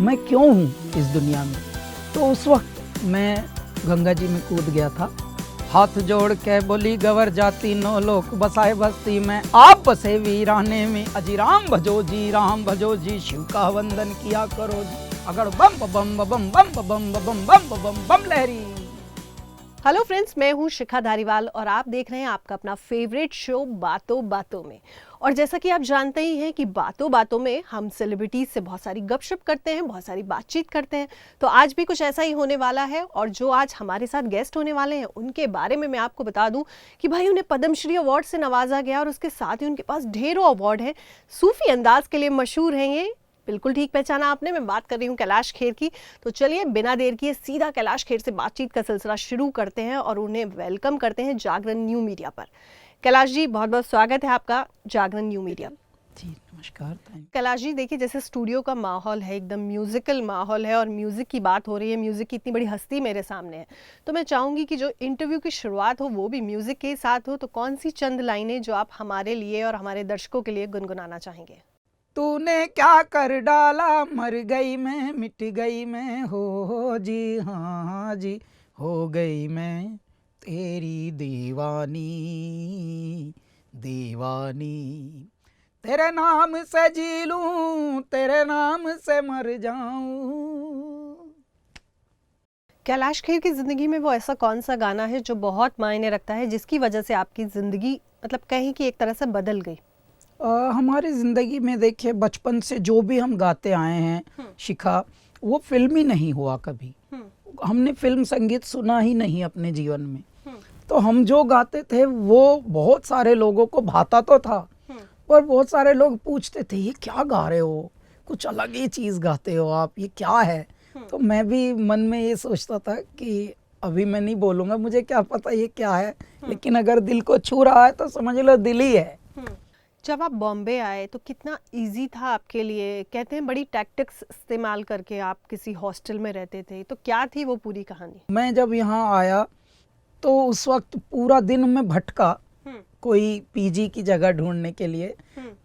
मैं क्यों हूँ इस दुनिया में। तो उस वक्त मैं गंगा जी में कूद गया था। हाथ जोड़ के बोली गवर जाती नो लोक बसाए बस्ती में, आप बसे वीराने में, अजी राम भजो जी, शिव का वंदन किया करो जी, अगर बम बम बम बम बम बम बम बम बम बम लहरी। हेलो फ्रेंड्स, मैं हूं शिखा धारीवाल और आप देख रहे हैं आपका अपना फेवरेट शो बातों बातों में। और जैसा कि आप जानते ही हैं कि बातों बातों में हम सेलिब्रिटीज से बहुत सारी गपशप करते हैं, बहुत सारी बातचीत करते हैं। तो आज भी कुछ ऐसा ही होने वाला है और जो आज हमारे साथ गेस्ट होने वाले हैं उनके बारे में मैं आपको बता दूं कि भाई उन्हें पद्मश्री अवार्ड से नवाजा गया और उसके साथ ही उनके पास ढेरों अवार्ड हैं। सूफी अंदाज के लिए मशहूर हैं ये। बिल्कुल ठीक पहचाना आपने, मैं बात कर रही हूँ कैलाश खेर की। तो चलिए बिना देर किए सीधा कैलाश खेर से बातचीत का सिलसिला शुरू करते हैं और उन्हें वेलकम करते हैं जागरण न्यू मीडिया पर। कैलाश जी, बहुत बहुत स्वागत है आपका जागरण न्यू मीडिया। जी नमस्कार। कैलाश जी, देखिए जैसे स्टूडियो का माहौल है, एकदम म्यूजिकल माहौल है और म्यूजिक की बात हो रही है, म्यूजिक की इतनी बड़ी हस्ती मेरे सामने है, तो मैं चाहूंगी कि जो इंटरव्यू की शुरुआत हो वो भी म्यूजिक के साथ हो। तो कौन सी चंद लाइनें जो आप हमारे लिए और हमारे दर्शकों के लिए गुनगुनाना चाहेंगे? तूने क्या कर डाला, मर गई मैं, मिट गई मैं, हो जी हाँ जी, हो गई मैं तेरी दीवानी दीवानी, तेरे नाम से जी लूं, तेरे नाम से मर जाऊं। कैलाश खेर की जिंदगी में वो ऐसा कौन सा गाना है जो बहुत मायने रखता है, जिसकी वजह से आपकी जिंदगी मतलब कहीं की एक तरह से बदल गई? हमारी ज़िंदगी में देखिए बचपन से जो भी हम गाते आए हैं शिखा, वो फिल्मी नहीं हुआ कभी। हमने फिल्म संगीत सुना ही नहीं अपने जीवन में। तो हम जो गाते थे वो बहुत सारे लोगों को भाता तो था, पर बहुत सारे लोग पूछते थे ये क्या गा रहे हो, कुछ अलग ही चीज़ गाते हो आप, ये क्या है। तो मैं भी मन में ये सोचता था कि अभी मैं नहीं बोलूँगा, मुझे क्या पता ये क्या है, लेकिन अगर दिल को छू रहा है तो समझ लो दिल ही है। जब आप बॉम्बे आए तो कितना इजी था आपके लिए? कहते हैं बड़ी टैक्टिक्स इस्तेमाल करके आप किसी हॉस्टल में रहते थे, तो क्या थी वो पूरी कहानी? मैं जब यहाँ आया तो उस वक्त पूरा दिन में भटका कोई पीजी की जगह ढूंढने के लिए।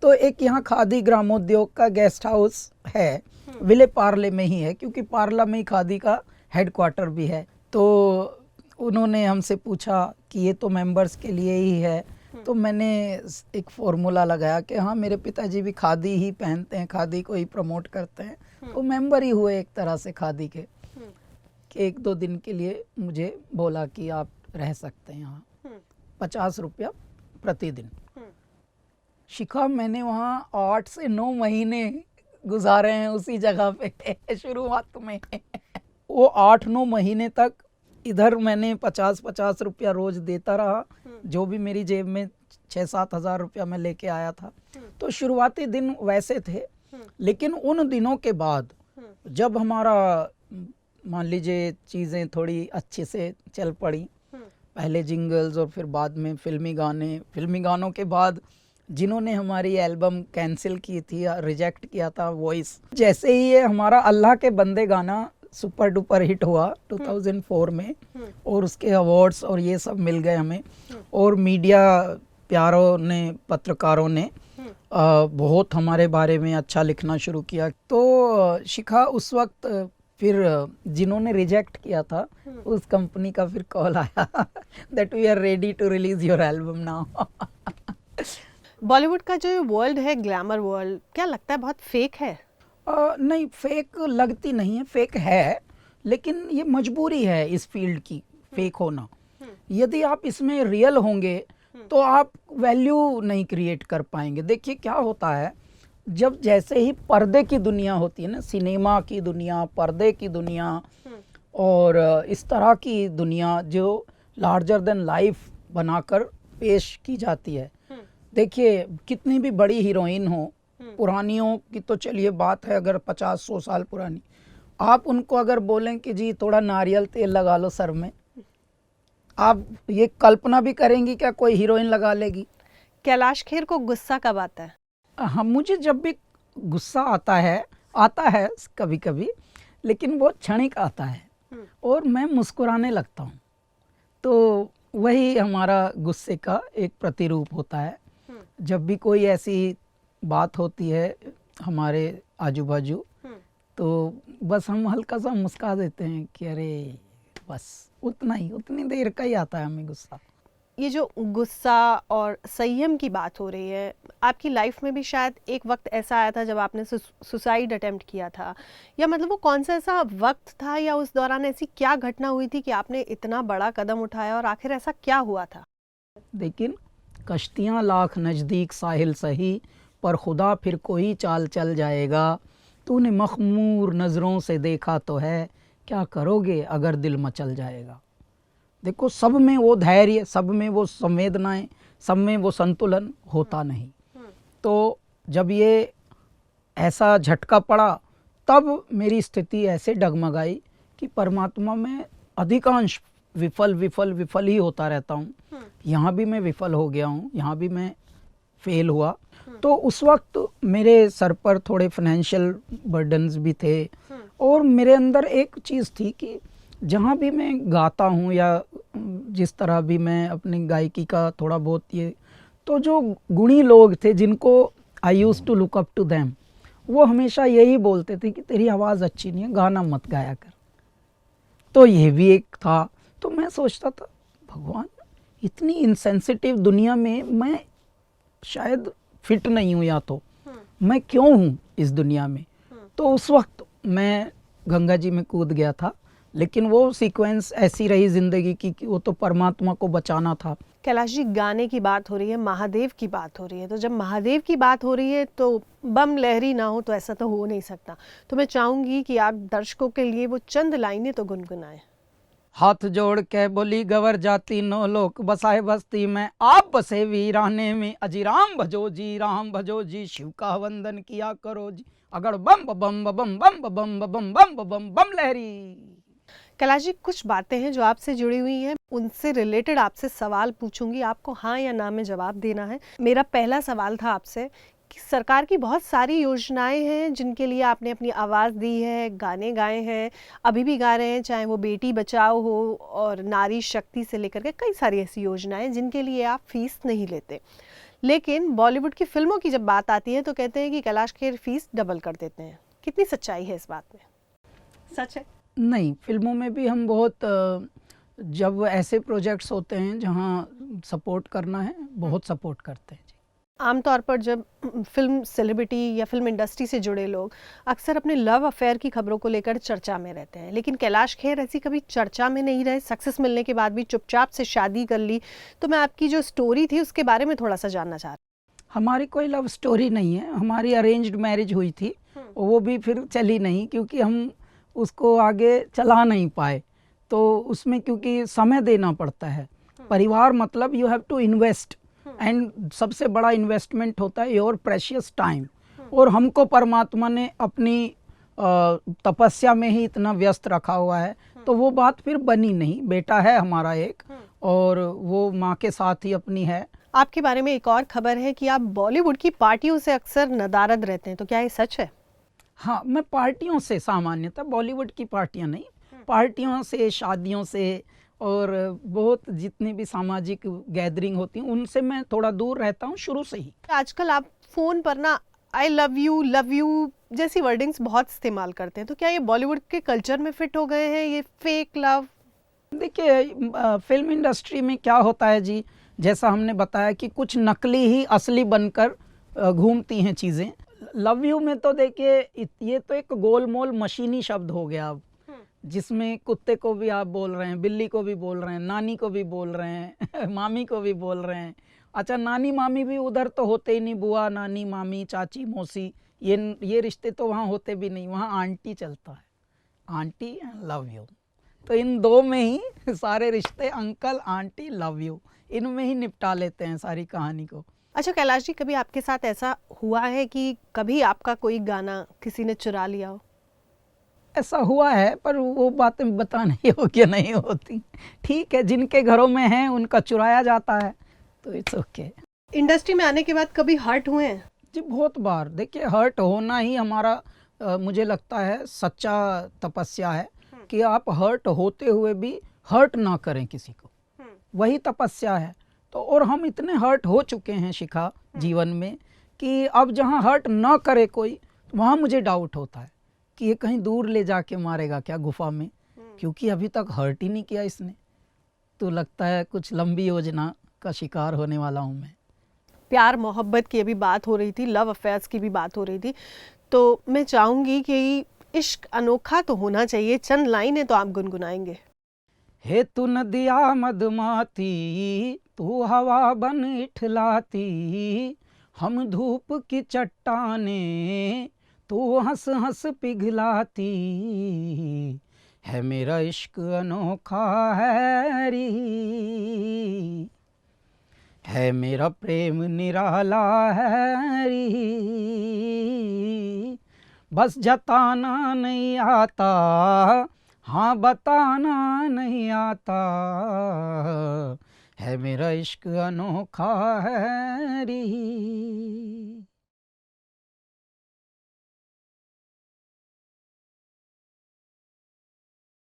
तो एक यहाँ खादी ग्रामोद्योग का गेस्ट हाउस है, विले पार्ले में ही है, क्योंकि पार्ला में ही खादी का हेडक्वार्टर भी है। तो उन्होंने हमसे पूछा कि ये तो मेंबर्स के लिए ही है। तो मैंने एक फॉर्मूला लगाया कि हाँ मेरे पिताजी भी खादी ही पहनते हैं, खादी को ही प्रमोट करते हैं, तो मेंबर ही हुए एक तरह से खादी के। कि 1-2 दिन के लिए मुझे बोला कि आप रह सकते हैं यहाँ, 50 रुपया प्रतिदिन। शिखा, मैंने वहाँ 8 से 9 महीने गुजारे हैं उसी जगह पे शुरुआत में। वो 8-9 महीने तक इधर मैंने 50-50 रुपया रोज देता रहा, जो भी मेरी जेब में 6-7 हज़ार रुपया मैं लेके आया था। तो शुरुआती दिन वैसे थे, लेकिन उन दिनों के बाद जब हमारा मान लीजिए चीज़ें थोड़ी अच्छे से चल पड़ी, पहले जिंगल्स और फिर बाद में फिल्मी गानों के बाद जिन्होंने हमारी एल्बम कैंसिल की थी या रिजेक्ट किया था, वॉइस, जैसे ही ये हमारा अल्लाह के बंदे गाना सुपर डुपर हिट हुआ 2004 में और उसके अवार्ड्स और ये सब मिल गए हमें, और मीडिया प्यारों ने, पत्रकारों ने बहुत हमारे बारे में अच्छा लिखना शुरू किया। तो शिखा, उस वक्त फिर जिन्होंने रिजेक्ट किया था उस कंपनी का फिर कॉल आया that we are ready to release your album now. Bollywood का जो वर्ल्ड है, ग्लैमर वर्ल्ड, क्या लगता है बहुत फेक है? नहीं, फेक लगती नहीं है, फेक है, लेकिन ये मजबूरी है इस फील्ड की फेक होना। यदि आप इसमें रियल होंगे तो आप वैल्यू नहीं क्रिएट कर पाएंगे। देखिए क्या होता है, जब जैसे ही पर्दे की दुनिया होती है ना, सिनेमा की दुनिया, पर्दे की दुनिया और इस तरह की दुनिया जो लार्जर देन लाइफ बनाकर पेश की जाती है। देखिए कितनी भी बड़ी हीरोइन हो, पुरानियों की तो चलिए बात है, अगर 50-100 साल पुरानी, आप उनको अगर बोलें कि जी थोड़ा नारियल तेल लगा लो सर में, आप ये कल्पना भी करेंगी क्या कोई हीरोइन लगा लेगी? कैलाश खेर को गुस्सा कब आता है? हाँ, मुझे जब भी गुस्सा आता है कभी कभी, लेकिन वो क्षणिक आता है और मैं मुस्कुराने लगता हूँ। तो वही हमारा गुस्से का एक प्रतिरूप होता है। जब भी कोई ऐसी बात होती है हमारे आजू बाजू तो बस हम हल्का सा मुस्का देते हैं कि अरे बस उतना ही, उतनी देर का ही आता है हमें गुस्सा। ये जो गुस्सा और संयम की बात हो रही है, आपकी लाइफ में भी शायद एक वक्त ऐसा आया था जब आपने सुसाइड अटेम्प्ट किया था, या मतलब वो कौन सा ऐसा वक्त था या उस दौरान ऐसी क्या घटना हुई थी कि आपने इतना बड़ा कदम उठाया और आखिर ऐसा क्या हुआ था? लेकिन कश्तियाँ लाख नज़दीक साहिल सही, पर खुदा फिर कोई चाल चल जाएगा। तूने मखमूर नज़रों से देखा तो है, क्या करोगे अगर दिल मचल जाएगा। देखो, सब में वो धैर्य, सब में वो संवेदनाएं, सब में वो संतुलन होता नहीं। तो जब ये ऐसा झटका पड़ा तब मेरी स्थिति ऐसे डगमगाई कि परमात्मा में अधिकांश विफल ही होता रहता हूँ। यहाँ भी मैं विफल हो गया हूँ, यहाँ भी मैं फेल हुआ। तो उस वक्त मेरे सर पर थोड़े फाइनेंशियल बर्डन्स भी थे और मेरे अंदर एक चीज़ थी कि जहाँ भी मैं गाता हूँ या जिस तरह भी मैं अपनी गायकी का थोड़ा बहुत ये, तो जो गुणी लोग थे जिनको I use to look up to them, वो हमेशा यही बोलते थे कि तेरी आवाज़ अच्छी नहीं है, गाना मत गाया कर। तो ये भी एक था। तो मैं सोचता था, भगवान, इतनी इंसेंसिटिव दुनिया में मैं शायद फिट नहीं हूँ, या तो मैं क्यों हूँ इस दुनिया में। तो उस वक्त मैं गंगा जी में कूद गया था, लेकिन वो सीक्वेंस ऐसी रही ज़िंदगी की कि वो तो परमात्मा को बचाना था। कैलाश जी, गाने की बात हो रही है, महादेव की बात हो रही है, तो जब महादेव की बात हो रही है तो बम लहरी ना हो तो ऐसा तो हो नहीं सकता। तो मैं चाहूँगी कि आप दर्शकों के लिए वो चंद लाइनें तो गुनगुनाएं। हाथ जोड़ के बोली गवर जाती नो लोक बसाए बस्ती में, आप बसे वीराने में, अजी राम भजो जी, राम भजो जी, शिव का वंदन किया करो जी, अगर बम बम बम बम बम बम बम बम बम बम लहरी। कैलाश जी, कुछ बातें हैं जो आपसे जुड़ी हुई हैं, उनसे रिलेटेड आपसे सवाल पूछूंगी, आपको हाँ या ना में जवाब देना है। मेरा पहला सवाल था आपसे कि सरकार की बहुत सारी योजनाएं हैं जिनके लिए आपने अपनी आवाज़ दी है, गाने गाए हैं, अभी भी गा रहे हैं, चाहे वो बेटी बचाओ हो और नारी शक्ति से लेकर के कई सारी ऐसी योजनाएं जिनके लिए आप फीस नहीं लेते। लेकिन बॉलीवुड की फिल्मों की जब बात आती है तो कहते हैं कि कैलाश खेर फीस डबल कर देते हैं। कितनी सच्चाई है इस बात में? सच है? नहीं, फिल्मों में भी हम बहुत जब ऐसे प्रोजेक्ट्स होते हैं जहाँ सपोर्ट करना है, बहुत सपोर्ट करते हैं जी। आमतौर पर जब फिल्म सेलिब्रिटी या फिल्म इंडस्ट्री से जुड़े लोग अक्सर अपने लव अफेयर की खबरों को लेकर चर्चा में रहते हैं, लेकिन कैलाश खेर ऐसी कभी चर्चा में नहीं रहे, सक्सेस मिलने के बाद भी चुपचाप से शादी कर ली। तो मैं आपकी जो स्टोरी थी उसके बारे में थोड़ा सा जानना चाह रही हूँ। हमारी कोई लव स्टोरी नहीं है, हमारी अरेंज्ड मैरिज हुई थी, वो भी फिर चली नहीं क्योंकि हम उसको आगे चला नहीं पाए। तो उसमें क्योंकि समय देना पड़ता है, परिवार मतलब you have to invest, and सबसे बड़ा इन्वेस्टमेंट होता है योर प्रेशियस टाइम। और हमको परमात्मा ने अपनी तपस्या में ही इतना व्यस्त रखा हुआ है, तो वो बात फिर बनी नहीं। बेटा है हमारा एक, और वो माँ के साथ ही अपनी है। आपके बारे में एक और खबर है कि आप बॉलीवुड की पार्टियों से अक्सर नदारद रहते हैं, तो क्या ये सच है? हाँ, मैं पार्टियों से, सामान्यतः बॉलीवुड की पार्टियां नहीं, पार्टियों से, शादियों से और बहुत जितनी भी सामाजिक गैदरिंग होती हैं उनसे मैं थोड़ा दूर रहता हूँ शुरू से ही। आजकल आप फोन पर ना आई लव यू जैसी वर्डिंग्स बहुत इस्तेमाल करते हैं, तो क्या ये बॉलीवुड के कल्चर में फिट हो गए हैं, ये फेक लव? देखिए, फिल्म इंडस्ट्री में क्या होता है जी, जैसा हमने बताया कि कुछ नकली ही असली बनकर घूमती हैं चीज़ें। लव यू में तो देखिए ये तो एक गोलमोल मशीनी शब्द हो गया अब, जिसमें कुत्ते को भी आप बोल रहे हैं, बिल्ली को भी बोल रहे हैं, नानी को भी बोल रहे हैं मामी को भी बोल रहे हैं। अच्छा, नानी मामी भी उधर तो होते ही नहीं, बुआ नानी मामी चाची मौसी, ये रिश्ते तो वहाँ होते भी नहीं, वहाँ आंटी चलता है, आंटी लव यू। तो इन दो में ही सारे रिश्ते, अंकल आंटी लव यू, इनमें ही निपटा लेते हैं सारी कहानी को। अच्छा कैलाश जी, कभी आपके साथ ऐसा हुआ है कि कभी आपका कोई गाना किसी ने चुरा लिया हो? ऐसा हुआ है, पर वो बातें बताने योग्य नहीं होती। ठीक है, जिनके घरों में है उनका चुराया जाता है, तो इट्स ओके। इंडस्ट्री में आने के बाद कभी हर्ट हुए हैं? जी बहुत बार। देखिए, हर्ट होना ही हमारा मुझे लगता है सच्चा तपस्या है कि आप हर्ट होते हुए भी हर्ट ना करें किसी को, वही तपस्या है। तो और हम इतने हर्ट हो चुके हैं शिखा जीवन में कि अब जहाँ हर्ट ना करे कोई, वहाँ मुझे डाउट होता है कि ये कहीं दूर ले जाके मारेगा क्या गुफा में, क्योंकि अभी तक हर्ट ही नहीं किया इसने। तो लगता है कुछ लंबी योजना का शिकार होने वाला हूँ मैं। प्यार मोहब्बत की अभी बात हो रही थी, लव अफेयर्स की भी बात हो रही थी, तो मैं चाहूंगी कि इश्क अनोखा तो होना चाहिए। चंद लाइनें तो आप गुनगुनाएंगे। हे तू नदिया मधुमाती, तू हवा बन इठलाती, हम धूप की चट्टाने, तू हंस हंस पिघलाती, है मेरा इश्क अनोखा है री, है मेरा प्रेम निराला है री, बस जताना नहीं आता, हाँ बताना नहीं आता, है मेरा इश्क अनोखा है री।